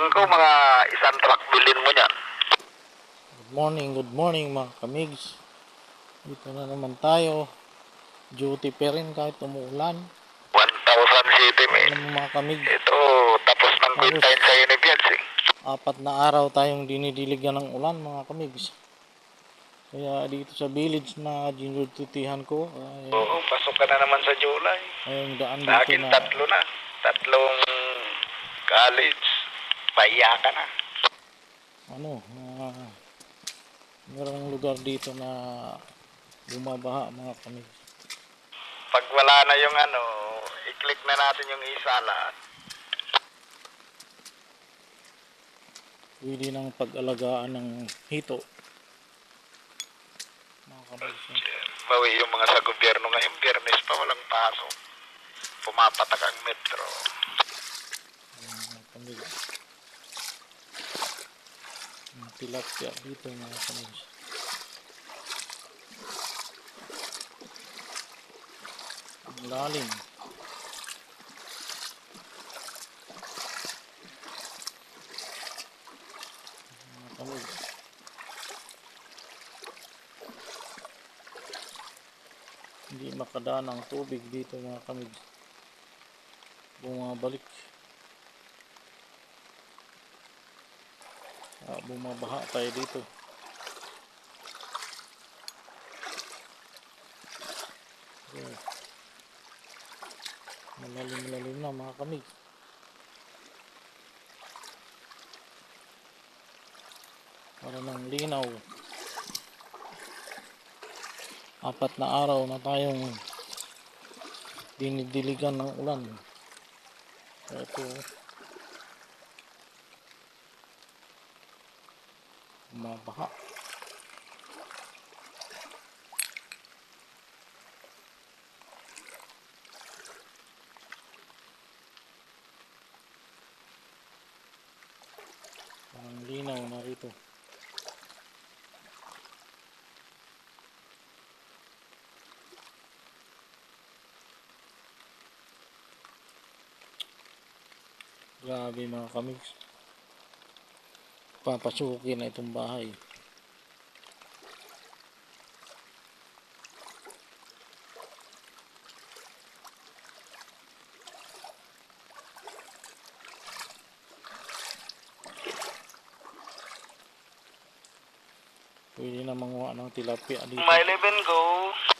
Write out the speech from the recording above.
Tingin ko mga isang truck bilhin mo niyan. Good morning mga kamigs. Dito na naman tayo. Duty pa rin kahit umuulan. 1,000 city men. Ano mga kamigs? Ito, tapos ng quintain sa Unibians eh. 4 na araw tayong dinidiligan ng ulan mga kamigs. Kaya dito sa village na dinudutihan ko, Oo, pasok ka na naman sa July. yung daan Sa dito akin, na tatlo na. Tatlong college. Pahiya ka na. merong lugar dito na bumabaha mga kamigs. Pag wala na yung i-click na natin yung isala. Pwede ng pag-alagaan ng hito. Mga kamigs. Bawi yung mga sa gobyerno ngayon, Biyernes pa walang pasok. Pumapatak ang metro. Mga kamigs. Yung tilapia dito mga kamigs. Ang lalim. Mga kamigs. Hindi makadaan ang tubig dito mga kamigs. Bumabalik. Bumabaha tayo dito. Malalim na mga kamigs. Para ng linaw. 4 na araw na tayong dinidiligan ng ulan. Ito mabaha. Parang linaw na rito. Grabe mga kamigs. Papasukin na itong bahay. Pwede na manguha ng tilapia dito. My 11 go.